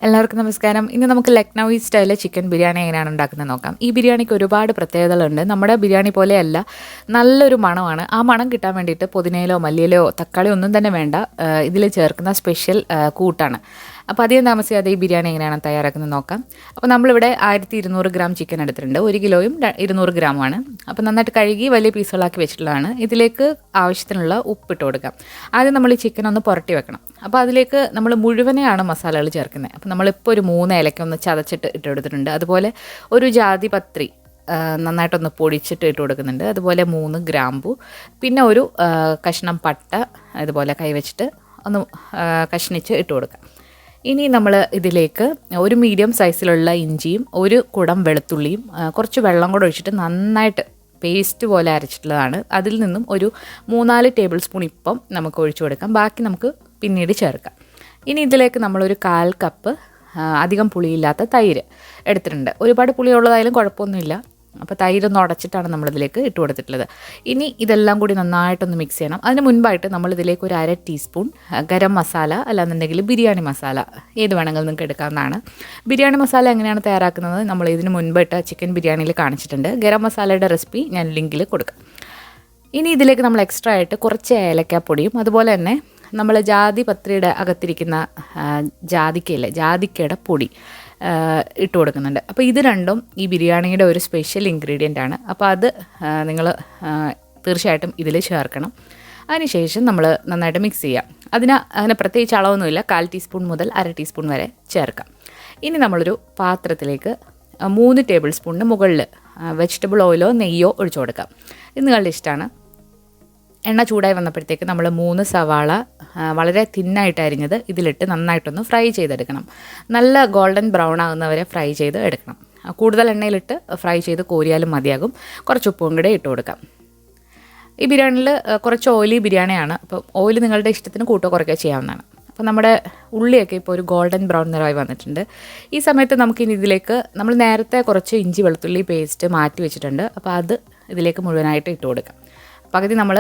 എല്ലാവർക്കും നമസ്കാരം. ഇന്ന് നമുക്ക് ലക്നൌവി സ്റ്റൈലിലെ ചിക്കൻ ബിരിയാണി എങ്ങനെയാണ് ഉണ്ടാക്കുന്നത് നോക്കാം. ഈ ബിരിയാണിക്ക് ഒരുപാട് പ്രത്യേകതകളുണ്ട്. നമ്മുടെ ബിരിയാണി പോലെയല്ല, നല്ലൊരു മണമാണ്. ആ മണം കിട്ടാൻ വേണ്ടിയിട്ട് പുതിനയിലോ മല്ലിയിലോ തക്കാളി ഒന്നും തന്നെ വേണ്ട. ഇതിൽ ചേർക്കുന്ന സ്പെഷ്യൽ കൂട്ടാണ്. അപ്പോൾ അധികം താമസിയാതെ ഈ ബിരിയാണി എങ്ങനെയാണ് തയ്യാറാക്കുന്നത് നോക്കാം. അപ്പോൾ നമ്മളിവിടെ 1200 ഗ്രാം ചിക്കൻ എടുത്തിട്ടുണ്ട്. 1 കിലോയും 200 ഗ്രാമുമാണ്. അപ്പോൾ നന്നായിട്ട് കഴുകി വലിയ പീസുകളാക്കി വെച്ചിട്ടുള്ളതാണ്. ഇതിലേക്ക് ആവശ്യത്തിനുള്ള ഉപ്പിട്ട് കൊടുക്കാം. ആദ്യം നമ്മൾ ഈ ചിക്കൻ ഒന്ന് പുരട്ടി വെക്കണം. അപ്പോൾ അതിലേക്ക് നമ്മൾ മുഴുവനെയാണ് മസാലകൾ ചേർക്കുന്നത്. അപ്പോൾ നമ്മളിപ്പോൾ ഒരു 3 ഏലക്ക ഒന്ന് ചതച്ചിട്ട് ഇട്ടെടുത്തിട്ടുണ്ട്. അതുപോലെ ഒരു ജാതി പത്രി നന്നായിട്ടൊന്ന് പൊടിച്ചിട്ട് ഇട്ട് കൊടുക്കുന്നുണ്ട്. അതുപോലെ 3 ഗ്രാമ്പു, പിന്നെ ഒരു കഷ്ണം പട്ട ഇതുപോലെ കൈവച്ചിട്ട് ഒന്ന് കഷ്ണിച്ച് ഇട്ട് കൊടുക്കാം. ഇനി നമ്മൾ ഇതിലേക്ക് ഒരു മീഡിയം സൈസിലുള്ള ഇഞ്ചിയും ഒരു കുടം വെളുത്തുള്ളിയും കുറച്ച് വെള്ളം കൂടെ ഒഴിച്ചിട്ട് നന്നായിട്ട് പേസ്റ്റ് പോലെ അരച്ചിട്ടുള്ളതാണ്. അതിൽ നിന്നും ഒരു 3-4 ടേബിൾ സ്പൂൺ ഇപ്പം നമുക്ക് ഒഴിച്ചു കൊടുക്കാം. ബാക്കി നമുക്ക് പിന്നീട് ചേർക്കാം. ഇനി ഇതിലേക്ക് നമ്മളൊരു 1/4 കപ്പ് അധികം പുളിയില്ലാത്ത തൈര് എടുത്തിട്ടുണ്ട്. ഒരുപാട് പുളിയുള്ളതായാലും കുഴപ്പമൊന്നുമില്ല. അപ്പോൾ തൈരൊന്ന് ഉടച്ചിട്ടാണ് നമ്മളിതിലേക്ക് ഇട്ട് കൊടുത്തിട്ടുള്ളത്. ഇനി ഇതെല്ലാം കൂടി നന്നായിട്ടൊന്ന് മിക്സ് ചെയ്യണം. അതിന് മുൻപായിട്ട് നമ്മളിതിലേക്ക് ഒരു 1/2 ടീസ്പൂൺ ഗരം മസാല, അല്ലാന്നുണ്ടെങ്കിൽ ബിരിയാണി മസാല ഏത് വേണമെങ്കിലും നിങ്ങൾക്ക് എടുക്കാവുന്നതാണ്. ബിരിയാണി മസാല എങ്ങനെയാണ് തയ്യാറാക്കുന്നത് നമ്മൾ ഇതിന് മുൻപായിട്ട് ചിക്കൻ ബിരിയാണിയിൽ കാണിച്ചിട്ടുണ്ട്. ഗരം മസാലയുടെ റെസിപ്പി ഞാൻ ലിങ്കിൽ കൊടുക്കാം. ഇനി ഇതിലേക്ക് നമ്മൾ എക്സ്ട്രാ ആയിട്ട് കുറച്ച് ഏലക്കാപ്പൊടിയും അതുപോലെ തന്നെ നമ്മൾ ജാതി പത്രിയുടെ അകത്തിരിക്കുന്ന ജാതിക്കയുടെ പൊടി ഇട്ട് കൊടുക്കുന്നുണ്ട്. അപ്പോൾ ഇത് രണ്ടും ഈ ബിരിയാണിയുടെ ഒരു സ്പെഷ്യൽ ഇൻഗ്രീഡിയൻ്റ് ആണ്. അപ്പോൾ അത് നിങ്ങൾ തീർച്ചയായിട്ടും ഇതിൽ ചേർക്കണം. അതിനുശേഷം നമ്മൾ നന്നായിട്ട് മിക്സ് ചെയ്യാം. അങ്ങനെ പ്രത്യേകിച്ച് അളവൊന്നുമില്ല. 1/4 ടീസ്പൂൺ മുതൽ 1/2 ടീസ്പൂൺ വരെ ചേർക്കാം. ഇനി നമ്മളൊരു പാത്രത്തിലേക്ക് 3 ടേബിൾ സ്പൂണിന് മുകളിൽ വെജിറ്റബിൾ ഓയിലോ നെയ്യോ ഒഴിച്ചു കൊടുക്കാം. ഇത് നിങ്ങളുടെ ഇഷ്ടമാണ്. എണ്ണ ചൂടായി വന്നപ്പോഴത്തേക്ക് നമ്മൾ 3 സവാള വളരെ തിന്നായിട്ട് അരിഞ്ഞത് ഇതിലിട്ട് നന്നായിട്ടൊന്ന് ഫ്രൈ ചെയ്തെടുക്കണം. നല്ല ഗോൾഡൻ ബ്രൗൺ ആകുന്നവരെ ഫ്രൈ ചെയ്ത് എടുക്കണം. കൂടുതൽ എണ്ണയിലിട്ട് ഫ്രൈ ചെയ്ത് കോരിയാലും മതിയാകും. കുറച്ച് ഉപ്പും കൂടെ ഇട്ട് കൊടുക്കാം. ഈ ബിരിയാണിയിൽ കുറച്ച് ഓയിലി ബിരിയാണിയാണ്. അപ്പോൾ ഓയിൽ നിങ്ങളുടെ ഇഷ്ടത്തിന് കൂട്ടോ കുറയ്ക്കുക ചെയ്യാവുന്നതാണ്. അപ്പോൾ നമ്മുടെ ഉള്ളിയൊക്കെ ഇപ്പോൾ ഒരു ഗോൾഡൻ ബ്രൗൺ നിറമായി വന്നിട്ടുണ്ട്. ഈ സമയത്ത് നമുക്കിനി ഇതിലേക്ക് നമ്മൾ നേരത്തെ കുറച്ച് ഇഞ്ചി വെളുത്തുള്ളി പേസ്റ്റ് മാറ്റി വെച്ചിട്ടുണ്ട്. അപ്പോൾ അത് ഇതിലേക്ക് മുഴുവനായിട്ട് ഇട്ട് കൊടുക്കാം. പകുതി നമ്മൾ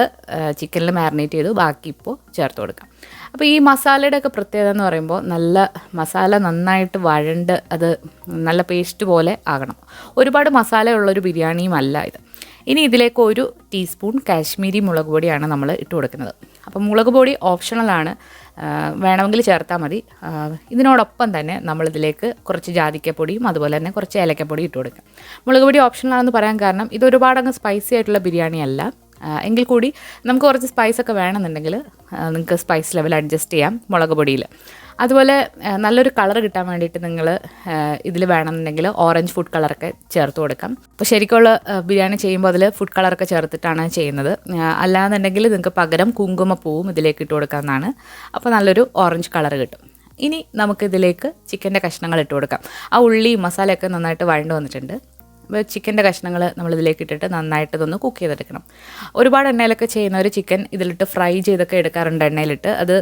ചിക്കനിൽ മാരിനേറ്റ് ചെയ്തു, ബാക്കി ഇപ്പോൾ ചേർത്ത് കൊടുക്കാം. അപ്പോൾ ഈ മസാലയുടെ ഒക്കെ പ്രത്യേകത എന്ന് പറയുമ്പോൾ നല്ല മസാല നന്നായിട്ട് വഴണ്ട് അത് നല്ല പേസ്റ്റ് പോലെ ആകണം. ഒരുപാട് മസാലയുള്ളൊരു ബിരിയാണിയും അല്ല ഇത്. ഇനി ഇതിലേക്ക് 1 ടീസ്പൂൺ കാശ്മീരി മുളക് പൊടിയാണ് നമ്മൾ ഇട്ട് കൊടുക്കുന്നത്. അപ്പോൾ മുളക് പൊടി ഓപ്ഷണലാണ്, വേണമെങ്കിൽ ചേർത്താൽ മതി. ഇതിനോടൊപ്പം തന്നെ നമ്മളിതിലേക്ക് കുറച്ച് ജാതിക്കപ്പൊടിയും അതുപോലെ തന്നെ കുറച്ച് ഏലക്കപ്പൊടി ഇട്ട് കൊടുക്കാം. മുളക് പൊടി ഓപ്ഷണലാണെന്ന് പറയാൻ കാരണം ഇത് ഒരുപാടങ്ങ് സ്പൈസി ആയിട്ടുള്ള ബിരിയാണി അല്ല. എങ്കിൽ കൂടി നമുക്ക് കുറച്ച് സ്പൈസൊക്കെ വേണമെന്നുണ്ടെങ്കിൽ നിങ്ങൾക്ക് സ്പൈസ് ലെവൽ അഡ്ജസ്റ്റ് ചെയ്യാം മുളക് പൊടിയിൽ. അതുപോലെ നല്ലൊരു കളർ കിട്ടാൻ വേണ്ടിയിട്ട് നിങ്ങൾ ഇതിൽ വേണമെന്നുണ്ടെങ്കിൽ ഓറഞ്ച് ഫുഡ് കളറൊക്കെ ചേർത്ത് കൊടുക്കാം. അപ്പോൾ ശരിക്കുള്ള ബിരിയാണി ചെയ്യുമ്പോൾ അതിൽ ഫുഡ് കളറൊക്കെ ചേർത്തിട്ടാണ് ചെയ്യുന്നത്. അല്ലാന്നുണ്ടെങ്കിൽ നിങ്ങൾക്ക് പകരം കുങ്കുമപ്പൂവും ഇതിലേക്ക് ഇട്ട് കൊടുക്കാവുന്നതാണ്. അപ്പോൾ നല്ലൊരു ഓറഞ്ച് കളർ കിട്ടും. ഇനി നമുക്കിതിലേക്ക് ചിക്കൻ്റെ കഷ്ണങ്ങൾ ഇട്ട് കൊടുക്കാം. ആ ഉള്ളി മസാലയൊക്കെ നന്നായിട്ട് വഴണ്ട് വന്നിട്ടുണ്ട്. അപ്പോൾ ചിക്കൻ്റെ കഷ്ണങ്ങൾ നമ്മളിതിലേക്ക് ഇട്ടിട്ട് നന്നായിട്ട് ഇതൊന്ന് കുക്ക് ചെയ്തെടുക്കണം. ഒരുപാട് എണ്ണയിലൊക്കെ ചെയ്യുന്നവർ ചിക്കൻ ഇതിലിട്ട് ഫ്രൈ ചെയ്തൊക്കെ എടുക്കാറുണ്ട് എണ്ണയിലിട്ട്. അത്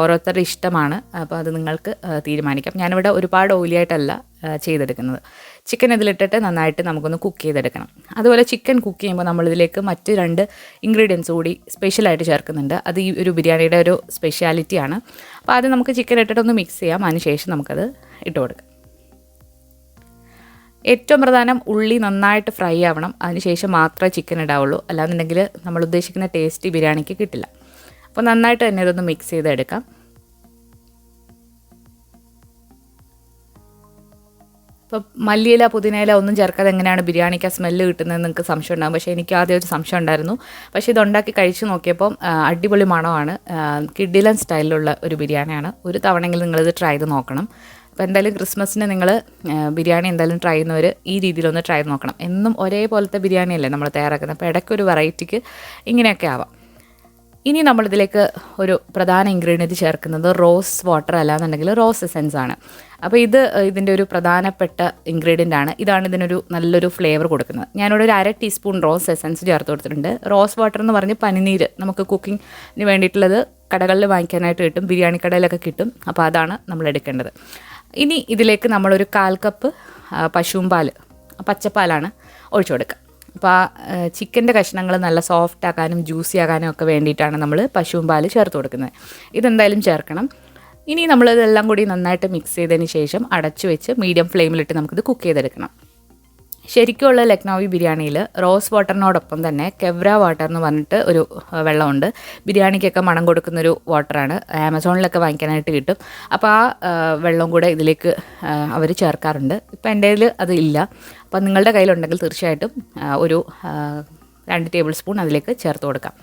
ഓരോരുത്തരുടെ ഇഷ്ടമാണ്. അപ്പോൾ അത് നിങ്ങൾക്ക് തീരുമാനിക്കാം. ഞാനിവിടെ ഒരുപാട് ഓയിലിയായിട്ടല്ല ചെയ്തെടുക്കുന്നത്. ചിക്കൻ ഇതിലിട്ടിട്ട് നന്നായിട്ട് നമുക്കൊന്ന് കുക്ക് ചെയ്തെടുക്കണം. അതുപോലെ ചിക്കൻ കുക്ക് ചെയ്യുമ്പോൾ നമ്മളിതിലേക്ക് മറ്റ് 2 ഇൻഗ്രീഡിയൻസ് കൂടി സ്പെഷ്യലായിട്ട് ചേർക്കുന്നുണ്ട്. അത് ഈ ഒരു ബിരിയാണിയുടെ ഒരു സ്പെഷ്യാലിറ്റിയാണ്. അപ്പോൾ ആദ്യം നമുക്ക് ചിക്കൻ ഇട്ടിട്ടൊന്ന് മിക്സ് ചെയ്യാം. അതിനുശേഷം നമുക്കത് ഇട്ട് കൊടുക്കാം. ഏറ്റവും പ്രധാനം ഉള്ളി നന്നായിട്ട് ഫ്രൈ ആവണം. അതിനുശേഷം മാത്രമേ ചിക്കൻ ഇടാവുള്ളൂ. അല്ലാന്നുണ്ടെങ്കിൽ നമ്മൾ ഉദ്ദേശിക്കുന്ന ടേസ്റ്റ് ബിരിയാണിക്ക് കിട്ടില്ല. അപ്പോൾ നന്നായിട്ട് തന്നെ ഇതൊന്ന് മിക്സ് ചെയ്തെടുക്കാം. ഇപ്പോൾ മല്ലിയില പുതിനയില ഒന്നും ചേർക്കാതെ എങ്ങനെയാണ് ബിരിയാണിക്ക് ആ സ്മെല്ല് കിട്ടുന്നതെന്ന് നിങ്ങൾക്ക് സംശയം ഉണ്ടാകും. പക്ഷേ എനിക്ക് ആദ്യം ഒരു സംശയം ഉണ്ടായിരുന്നു. പക്ഷേ ഇതുണ്ടാക്കി കഴിച്ച് നോക്കിയപ്പോൾ അടിപൊളി മണമാണ്. കിഡിലൻ സ്റ്റൈലിലുള്ള ഒരു ബിരിയാണിയാണ്. ഒരു തവണയെങ്കിലും നിങ്ങളിത് ട്രൈ ചെയ്ത് നോക്കണം. അപ്പോൾ എന്തായാലും ക്രിസ്മസിന് നിങ്ങൾ ബിരിയാണി എന്തായാലും ട്രൈ ചെയ്യുന്നവർ ഈ രീതിയിലൊന്ന് ട്രൈ ചെയ്ത് നോക്കണം. എന്നും ഒരേപോലത്തെ ബിരിയാണിയല്ലേ നമ്മൾ തയ്യാറാക്കുന്നത്. അപ്പോൾ ഇടയ്ക്കൊരു വെറൈറ്റിക്ക് ഇങ്ങനെയൊക്കെ ആവാം. ഇനി നമ്മളിതിലേക്ക് ഒരു പ്രധാന ഇൻഗ്രീഡിയൻറ്റ് ചേർക്കുന്നത് റോസ് വാട്ടർ അല്ലാന്നുണ്ടെങ്കിൽ റോസ് എസെൻസ് ആണ്. അപ്പോൾ ഇതിൻ്റെ ഒരു പ്രധാനപ്പെട്ട ഇൻഗ്രീഡിയൻ്റ് ആണ്. ഇതാണ് ഇതിനൊരു നല്ലൊരു ഫ്ലേവർ കൊടുക്കുന്നത്. ഞാനിവിടെ ഒരു 1/2 ടീസ്പൂൺ റോസ് എസെൻസ് ചേർത്ത് കൊടുത്തിട്ടുണ്ട്. റോസ് വാട്ടർ എന്ന് പറഞ്ഞ് പനിനീര് നമുക്ക് കുക്കിങ്ങിന് വേണ്ടിയിട്ടുള്ളത് കടകളിൽ വാങ്ങിക്കാനായിട്ട് കിട്ടും, ബിരിയാണി കടയിലൊക്കെ കിട്ടും. അപ്പോൾ അതാണ് നമ്മൾ എടുക്കേണ്ടത്. ഇനി ഇതിലേക്ക് നമ്മളൊരു 1/4 കപ്പ് പശുവും പാൽ, പച്ചപ്പാലാണ് ഒഴിച്ചു കൊടുക്കുക. അപ്പോൾ ആ ചിക്കൻ്റെ കഷ്ണങ്ങൾ നല്ല സോഫ്റ്റ് ആക്കാനും ജ്യൂസി ആക്കാനും ഒക്കെ വേണ്ടിയിട്ടാണ് നമ്മൾ പശുവും പാൽ ചേർത്ത് കൊടുക്കുന്നത്. ഇതെന്തായാലും ചേർക്കണം. ഇനി നമ്മളിതെല്ലാം കൂടി നന്നായിട്ട് മിക്സ് ചെയ്തതിന് ശേഷം അടച്ചു വെച്ച് മീഡിയം ഫ്ലെയിമിലിട്ട് നമുക്കിത് കുക്ക് ചെയ്തെടുക്കണം. ശരിക്കുള്ള ലക്നൗവി ബിരിയാണിയിൽ റോസ് വാട്ടറിനോടൊപ്പം തന്നെ കെവ്ര വാട്ടർ എന്ന് പറഞ്ഞിട്ട് ഒരു വെള്ളമുണ്ട്. ബിരിയാണിക്കൊക്കെ മണം കൊടുക്കുന്നൊരു വാട്ടറാണ്. ആമസോണിലൊക്കെ വാങ്ങിക്കാനായിട്ട് കിട്ടും. അപ്പോൾ ആ വെള്ളം കൂടെ ഇതിലേക്ക് അവർ ചേർക്കാറുണ്ട്. ഇപ്പോൾ എൻ്റെ കയ്യിൽ അത് ഇല്ല. അപ്പോൾ നിങ്ങളുടെ കയ്യിലുണ്ടെങ്കിൽ തീർച്ചയായിട്ടും ഒരു 2 ടേബിൾ സ്പൂൺ അതിലേക്ക് ചേർത്ത് കൊടുക്കാം,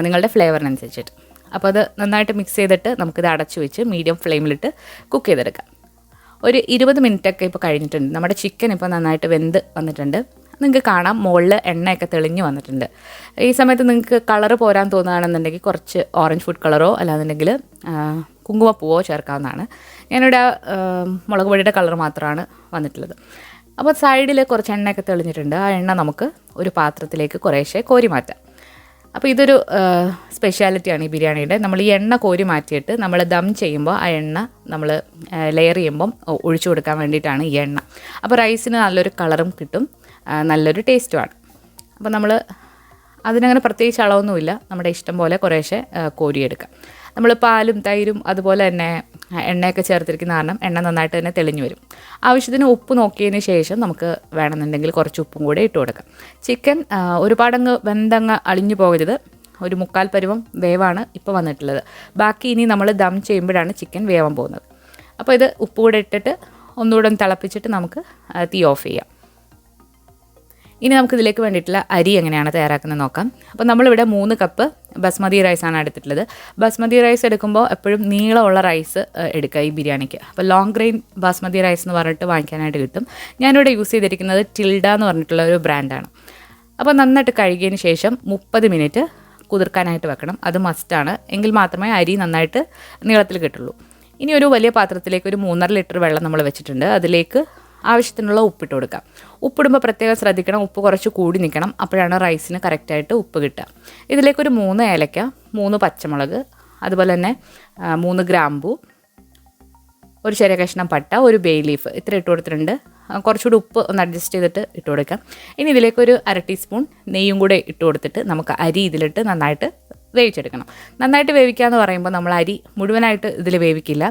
നിങ്ങളുടെ ഫ്ലേവറിനനുസരിച്ചിട്ട്. അപ്പോൾ അത് നന്നായിട്ട് മിക്സ് ചെയ്തിട്ട് നമുക്കിത് അടച്ചു വെച്ച് മീഡിയം ഫ്ലെയിമിലിട്ട് കുക്ക് ചെയ്തെടുക്കാം. ഒരു 20 മിനിറ്റൊക്കെ ഇപ്പോൾ കഴിഞ്ഞിട്ടുണ്ട്. നമ്മുടെ ചിക്കൻ ഇപ്പോൾ നന്നായിട്ട് വെന്ത് വന്നിട്ടുണ്ട്. നിങ്ങൾക്ക് കാണാം മുകളിൽ എണ്ണയൊക്കെ തെളിഞ്ഞ് വന്നിട്ടുണ്ട്. ഈ സമയത്ത് നിങ്ങൾക്ക് കളറ് പോരാൻ തോന്നുകയാണെന്നുണ്ടെങ്കിൽ കുറച്ച് ഓറഞ്ച് ഫുഡ് കളറോ അല്ലാന്നുണ്ടെങ്കിൽ കുങ്കുമപ്പൂവോ ചേർക്കാവുന്നതാണ്. ഞാനിവിടെ മുളക് പൊടിയുടെ കളർ മാത്രമാണ് വന്നിട്ടുള്ളത്. അപ്പോൾ സൈഡിൽ കുറച്ച് എണ്ണയൊക്കെ തെളിഞ്ഞിട്ടുണ്ട്. ആ എണ്ണ നമുക്ക് ഒരു പാത്രത്തിലേക്ക് കുറേശ്ശെ കോരി മാറ്റാം. അപ്പോൾ ഇതൊരു സ്പെഷ്യാലിറ്റിയാണ് ഈ ബിരിയാണിയുടെ. നമ്മൾ ഈ എണ്ണ കോരി മാറ്റിയിട്ട് നമ്മൾ ദം ചെയ്യുമ്പോൾ ആ എണ്ണ നമ്മൾ ലെയർ ചെയ്യുമ്പം ഒഴിച്ചു കൊടുക്കാൻ വേണ്ടിയിട്ടാണ് ഈ എണ്ണ. അപ്പോൾ റൈസിന് നല്ലൊരു കളറും കിട്ടും, നല്ലൊരു ടേസ്റ്റുമാണ്. അപ്പോൾ നമ്മൾ അതിനങ്ങനെ പ്രത്യേകിച്ച് അളവൊന്നുമില്ല, നമ്മുടെ ഇഷ്ടം പോലെ കുറേശ്ശെ കോരിയെടുക്കാം. നമ്മൾ പാലും തൈരും അതുപോലെ തന്നെ എണ്ണയൊക്കെ ചേർത്തിരിക്കുന്ന കാരണം എണ്ണ നന്നായിട്ട് തന്നെ തെളിഞ്ഞു വരും. ആവശ്യത്തിന് ഉപ്പ് നോക്കിയതിന് ശേഷം നമുക്ക് വേണമെന്നുണ്ടെങ്കിൽ കുറച്ച് ഉപ്പും കൂടെ ഇട്ട് കൊടുക്കാം. ചിക്കൻ ഒരുപാടങ്ങ് വെന്തങ്ങ് അളിഞ്ഞു പോകരുത്. ഒരു 1/4 പരുവം വേവാണ് ഇപ്പോൾ വന്നിട്ടുള്ളത്. ബാക്കി ഇനി നമ്മൾ ദം ചെയ്യുമ്പോഴാണ് ചിക്കൻ വേവാൻ പോകുന്നത്. അപ്പോൾ ഇത് ഉപ്പ് കൂടെ ഇട്ടിട്ട് ഒന്നുകൂടെ തിളപ്പിച്ചിട്ട് നമുക്ക് തീ ഓഫ് ചെയ്യാം. ഇനി നമുക്കിതിലേക്ക് വേണ്ടിയിട്ടുള്ള അരി എങ്ങനെയാണ് തയ്യാറാക്കുന്നത് നോക്കാം. അപ്പോൾ നമ്മളിവിടെ 3 കപ്പ് ബസ്മതി റൈസാണ് എടുത്തിട്ടുള്ളത്. ബസ്മതി റൈസ് എടുക്കുമ്പോൾ എപ്പോഴും നീളമുള്ള റൈസ് എടുക്കുക ഈ ബിരിയാണിക്ക്. അപ്പോൾ ലോങ് ഗ്രെയിൻ ബാസ്മതി റൈസ് എന്ന് പറഞ്ഞിട്ട് വാങ്ങിക്കാനായിട്ട് കിട്ടും. ഞാനിവിടെ യൂസ് ചെയ്തിരിക്കുന്നത് ടിൽഡ എന്ന് പറഞ്ഞിട്ടുള്ള ഒരു ബ്രാൻഡാണ്. അപ്പോൾ നന്നായിട്ട് കഴുകിയതിന് ശേഷം 30 മിനിറ്റ് കുതിർക്കാനായിട്ട് വെക്കണം. അത് മസ്റ്റാണ്. എങ്കിൽ മാത്രമേ അരി നന്നായിട്ട് നീളത്തിൽ കിട്ടുള്ളൂ. ഇനി ഒരു വലിയ പാത്രത്തിലേക്ക് ഒരു 3.5 ലിറ്റർ വെള്ളം നമ്മൾ വെച്ചിട്ടുണ്ട്. അതിലേക്ക് ആവശ്യത്തിനുള്ള ഉപ്പിട്ട് കൊടുക്കാം. ഉപ്പിടുമ്പോൾ പ്രത്യേകം ശ്രദ്ധിക്കണം, ഉപ്പ് കുറച്ച് കൂടി നിൽക്കണം. അപ്പോഴാണ് റൈസിന് കറക്റ്റായിട്ട് ഉപ്പ് കിട്ടുക. ഇതിലേക്കൊരു 3 ഏലക്ക, 3 പച്ചമുളക്, അതുപോലെ തന്നെ 3 ഗ്രാമ്പൂ, ഒരു ചെറിയ കഷ്ണം പട്ട, ഒരു ബേ ലീഫ്, ഇത്ര ഇട്ട് കൊടുത്തിട്ടുണ്ട്. കുറച്ചുകൂടി ഉപ്പ് ഒന്ന് അഡ്ജസ്റ്റ് ചെയ്തിട്ട് ഇട്ട് കൊടുക്കാം. ഇനി ഇതിലേക്കൊരു 1/2 ടീസ്പൂൺ നെയ്യും കൂടെ ഇട്ട് കൊടുത്തിട്ട് നമുക്ക് അരി ഇതിലിട്ട് നന്നായിട്ട് വേവിച്ചെടുക്കണം. നന്നായിട്ട് വേവിക്കുക എന്ന് പറയുമ്പോൾ നമ്മൾ അരി മുഴുവനായിട്ട് ഇതിൽ വേവിക്കില്ല.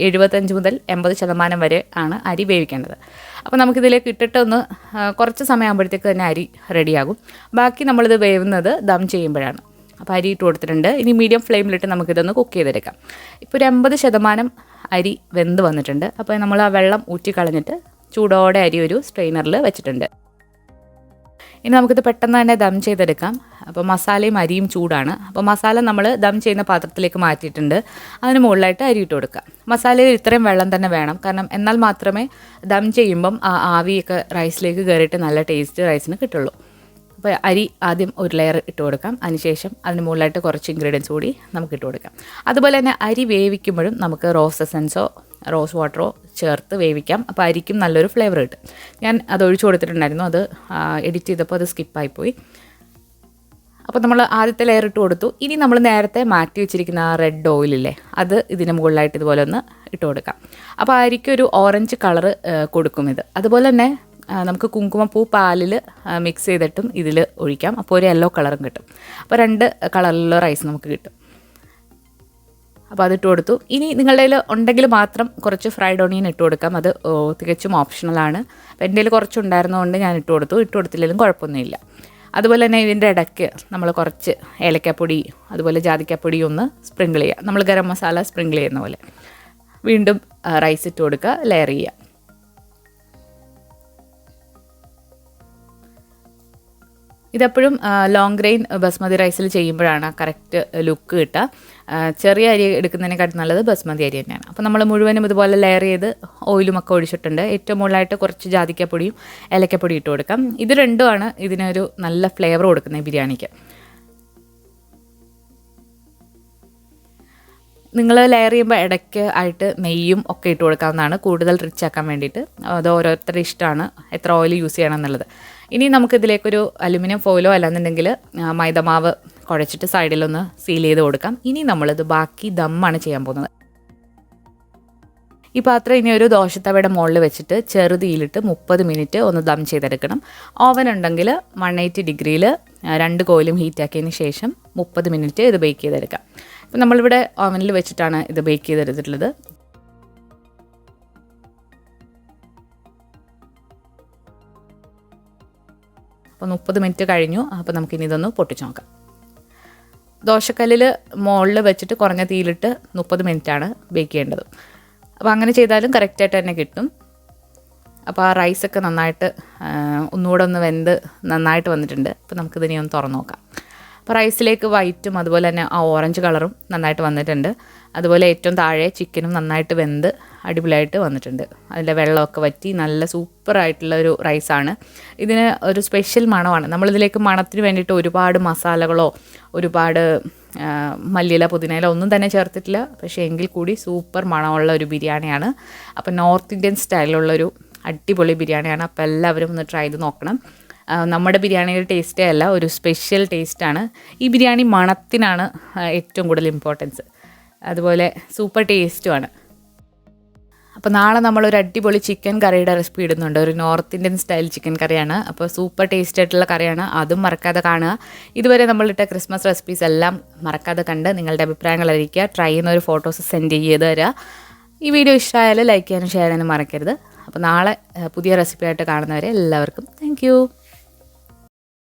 75 മുതൽ 80% വരെ ആണ് അരി വേവിക്കേണ്ടത്. അപ്പോൾ നമുക്കിതിലേക്ക് ഇട്ടിട്ട് ഒന്ന് കുറച്ച് സമയമാകുമ്പോഴത്തേക്ക് തന്നെ അരി റെഡിയാകും. ബാക്കി നമ്മളിത് വേവുന്നത് ദം ചെയ്യുമ്പോഴാണ്. അപ്പോൾ അരി ഇട്ട് കൊടുത്തിട്ടുണ്ട്. ഇനി മീഡിയം ഫ്ലെയിമിലിട്ട് നമുക്കിതൊന്ന് കുക്ക് ചെയ്തെടുക്കാം. ഇപ്പോൾ ഒരു 80% അരി വെന്ത് വന്നിട്ടുണ്ട്. അപ്പോൾ നമ്മൾ ആ വെള്ളം ഊറ്റിക്കളഞ്ഞിട്ട് ചൂടോടെ അരി ഒരു സ്ട്രെയിനറിൽ വെച്ചിട്ടുണ്ട്. ഇനി നമുക്കിത് പെട്ടെന്ന് തന്നെ ദം ചെയ്തെടുക്കാം. അപ്പോൾ മസാലയും അരിയും ചൂടാണ്. അപ്പോൾ മസാല നമ്മൾ ദം ചെയ്യുന്ന പാത്രത്തിലേക്ക് മാറ്റിയിട്ടുണ്ട്. അതിന് മുകളിലായിട്ട് അരി ഇട്ട് കൊടുക്കുക. മസാലയിൽ ഇത്രയും വെള്ളം തന്നെ വേണം, കാരണം എന്നാൽ മാത്രമേ ദം ചെയ്യുമ്പം ആ ആവിയൊക്കെ റൈസിലേക്ക് കയറിയിട്ട് നല്ല ടേസ്റ്റ് റൈസിന് കിട്ടുള്ളൂ. അപ്പോൾ അരി ആദ്യം ഒരു ലെയർ ഇട്ട് കൊടുക്കാം. അതിനുശേഷം അതിന് മുകളിലായിട്ട് കുറച്ച് ഇൻഗ്രീഡിയൻസ് കൂടി നമുക്ക് ഇട്ട് കൊടുക്കാം. അതുപോലെ തന്നെ അരി വേവിക്കുമ്പോഴും നമുക്ക് റോസ് എസൻസോ റോസ് വാട്ടറോ ചേർത്ത് വേവിക്കാം. അപ്പോൾ അരിക്കും നല്ലൊരു ഫ്ലേവർ കിട്ടും. ഞാൻ അത് ഒഴിച്ചു കൊടുത്തിട്ടുണ്ടായിരുന്നു. അത് എഡിറ്റ് ചെയ്തപ്പോൾ അത് സ്കിപ്പായിപ്പോയി. അപ്പോൾ നമ്മൾ ആദ്യത്തെ ലെയർ ഇട്ട് കൊടുത്തു. ഇനി നമ്മൾ നേരത്തെ മാറ്റി വെച്ചിരിക്കുന്ന ആ റെഡ് ഓയിലില്ലേ, അത് ഇതിന് മുകളിലായിട്ട് ഇതുപോലെ ഒന്ന് ഇട്ട് കൊടുക്കാം. അപ്പോൾ അരിക്കൊരു ഓറഞ്ച് കളറ് കൊടുക്കും ഇത്. അതുപോലെ തന്നെ നമുക്ക് കുങ്കുമപ്പൂ പാലിൽ മിക്സ് ചെയ്തിട്ടും ഇതിൽ ഒഴിക്കാം. അപ്പോൾ ഒരു യെല്ലോ കളറും കിട്ടും. അപ്പോൾ 2 കളറിലുള്ള റൈസ് നമുക്ക് കിട്ടും. അപ്പോൾ അതിട്ട് കൊടുത്തു. ഇനി നിങ്ങളുടെ കയ്യിൽ ഉണ്ടെങ്കിൽ മാത്രം കുറച്ച് ഫ്രൈഡ് ഓണിയൻ ഇട്ട് കൊടുക്കാം. അത് തികച്ചും ഓപ്ഷണലാണ്. അപ്പോൾ എൻ്റെ കയ്യിൽ കുറച്ചുണ്ടായിരുന്നതുകൊണ്ട് ഞാൻ ഇട്ട് കൊടുത്തു. ഇട്ട് കൊടുത്തില്ലെങ്കിലും കുഴപ്പമൊന്നുമില്ല. അതുപോലെ തന്നെ ഇതിൻ്റെ ഇടയ്ക്ക് നമ്മൾ കുറച്ച് ഏലക്കാപ്പൊടി അതുപോലെ ജാതിക്കാപ്പൊടി ഒന്ന് സ്പ്രിങ്കിൾ ചെയ്യുക. നമ്മൾ ഗരം മസാല സ്പ്രിങ്കിൾ ചെയ്യുന്ന പോലെ. വീണ്ടും റൈസ് ഇട്ട് കൊടുക്കുക, ലെയർ ചെയ്യുക. ഇതെപ്പോഴും ലോങ് ഗ്രെയിൻ ബസ്മതി റൈസിൽ ചെയ്യുമ്പോഴാണ് കറക്റ്റ് ലുക്ക് കിട്ടുക. ചെറിയ അരി എടുക്കുന്നതിനെക്കാട്ടും നല്ലത് ബസ്മതി അരി തന്നെയാണ്. അപ്പോൾ നമ്മൾ മുഴുവനും ഇതുപോലെ ലെയർ ചെയ്ത് ഓയിലും ഒക്കെ ഒഴിച്ചിട്ടുണ്ട്. ഏറ്റവും മുകളിലായിട്ട് കുറച്ച് ജാതിക്കാപ്പൊടിയും ഏലക്കപ്പൊടിയും ഇട്ട് കൊടുക്കാം. ഇത് രണ്ടുമാണ് ഇതിനൊരു നല്ല ഫ്ലേവർ കൊടുക്കുന്നത് ബിരിയാണിക്ക്. നിങ്ങൾ ലെയർ ചെയ്യുമ്പോൾ ഇടയ്ക്ക് ആയിട്ട് നെയ്യും ഒക്കെ ഇട്ട് കൊടുക്കാവുന്നതാണ്, കൂടുതൽ റിച്ച് ആക്കാൻ വേണ്ടിയിട്ട്. അത് ഓരോരുത്തരുടെ ഇഷ്ടമാണ് എത്ര ഓയിൽ യൂസ് ചെയ്യണം എന്നുള്ളത്. ഇനി നമുക്കിതിലേക്കൊരു അലുമിനിയം ഫോയിലോ അല്ലാന്നുണ്ടെങ്കിൽ മൈദമാവ് കുഴച്ചിട്ട് സൈഡിലൊന്ന് സീൽ ചെയ്ത് കൊടുക്കാം. ഇനി നമ്മളിത് ബാക്കി ദമ്മാണ് ചെയ്യാൻ പോകുന്നത്. ഈ പാത്രം ഇനി ഒരു ദോശത്തവയുടെ മുകളിൽ വെച്ചിട്ട് ചെറുതീയിലിട്ട് 30 മിനിറ്റ് ഒന്ന് ദം ചെയ്തെടുക്കണം. ഓവൻ ഉണ്ടെങ്കിൽ 180 ഡിഗ്രിയിൽ 2 കോയിലും ഹീറ്റാക്കിയതിന് ശേഷം 30 മിനിറ്റ് ഇത് ബേക്ക് ചെയ്തെടുക്കാം. അപ്പോൾ നമ്മളിവിടെ ഓവനിൽ വെച്ചിട്ടാണ് ഇത് ബേക്ക് ചെയ്തെടുത്തിട്ടുള്ളത്. അപ്പോൾ 30 മിനിറ്റ് കഴിഞ്ഞു. അപ്പോൾ നമുക്കിനി ഇതൊന്ന് പൊട്ടിച്ച് നോക്കാം. ദോശക്കല്ലിൽ മുകളിൽ വെച്ചിട്ട് കുറഞ്ഞ തീയിലിട്ട് 30 മിനിറ്റാണ് ബേക്ക് ചെയ്യേണ്ടത്. അപ്പോൾ അങ്ങനെ ചെയ്താലും കറക്റ്റായിട്ട് തന്നെ കിട്ടും. അപ്പോൾ ആ റൈസൊക്കെ നന്നായിട്ട് ഒന്നുകൂടെ ഒന്ന് വെന്ത് നന്നായിട്ട് വന്നിട്ടുണ്ട്. അപ്പോൾ നമുക്കിതിനെ ഒന്ന് തുറന്ന് നോക്കാം. അപ്പോൾ റൈസിലേക്ക് വൈറ്റും അതുപോലെ തന്നെ ആ ഓറഞ്ച് കളറും നന്നായിട്ട് വന്നിട്ടുണ്ട്. അതുപോലെ ഏറ്റവും താഴെ ചിക്കനും നന്നായിട്ട് വെന്ത് അടിപൊളിയായിട്ട് വന്നിട്ടുണ്ട്. അതിൻ്റെ വെള്ളമൊക്കെ വറ്റി നല്ല സൂപ്പറായിട്ടുള്ള ഒരു റൈസാണ്. ഇതിന് ഒരു സ്പെഷ്യൽ മണമാണ്. നമ്മളിതിലേക്ക് മണത്തിന് വേണ്ടിയിട്ട് ഒരുപാട് മസാലകളോ ഒരുപാട് മല്ലിയില പുതിനയില ഒന്നും തന്നെ ചേർത്തിട്ടില്ല. പക്ഷേ എങ്കിൽ കൂടി സൂപ്പർ മണമുള്ള ഒരു ബിരിയാണിയാണ്. അപ്പോൾ നോർത്ത് ഇന്ത്യൻ സ്റ്റൈലിലുള്ളൊരു അടിപൊളി ബിരിയാണിയാണ്. അപ്പോൾ എല്ലാവരും ഒന്ന് ട്രൈ ചെയ്ത് നോക്കണം. നമ്മുടെ ബിരിയാണിയുടെ ടേസ്റ്റേ അല്ല, ഒരു സ്പെഷ്യൽ ടേസ്റ്റാണ്. ഈ ബിരിയാണി മണത്തിനാണ് ഏറ്റവും കൂടുതൽ ഇമ്പോർട്ടൻസ്. അതുപോലെ സൂപ്പർ ടേസ്റ്റുമാണ്. അപ്പോൾ നാളെ നമ്മളൊരു അടിപൊളി ചിക്കൻ കറിയുടെ റെസിപ്പി ഇടുന്നുണ്ട്. ഒരു നോർത്ത് ഇന്ത്യൻ സ്റ്റൈൽ ചിക്കൻ കറിയാണ്. അപ്പോൾ സൂപ്പർ ടേസ്റ്റ് ആയിട്ടുള്ള കറിയാണ്. അതും മറക്കാതെ കാണുക. ഇതുവരെ നമ്മളിട്ട ക്രിസ്മസ് റെസിപ്പീസ് എല്ലാം മറക്കാതെ കണ്ട് നിങ്ങളുടെ അഭിപ്രായങ്ങൾ അറിയിക്കുക. ട്രൈ ചെയ്യുന്ന ഒരു ഫോട്ടോസ് സെൻഡ് ചെയ്ത് തരിക. ഈ വീഡിയോ ഇഷ്ടമായാലും ലൈക്ക് ചെയ്യാനും ഷെയർ ചെയ്യാനും മറക്കരുത്. അപ്പോൾ നാളെ പുതിയ റെസിപ്പി ആയിട്ട് കാണുന്നവരെ എല്ലാവർക്കും താങ്ക് യു.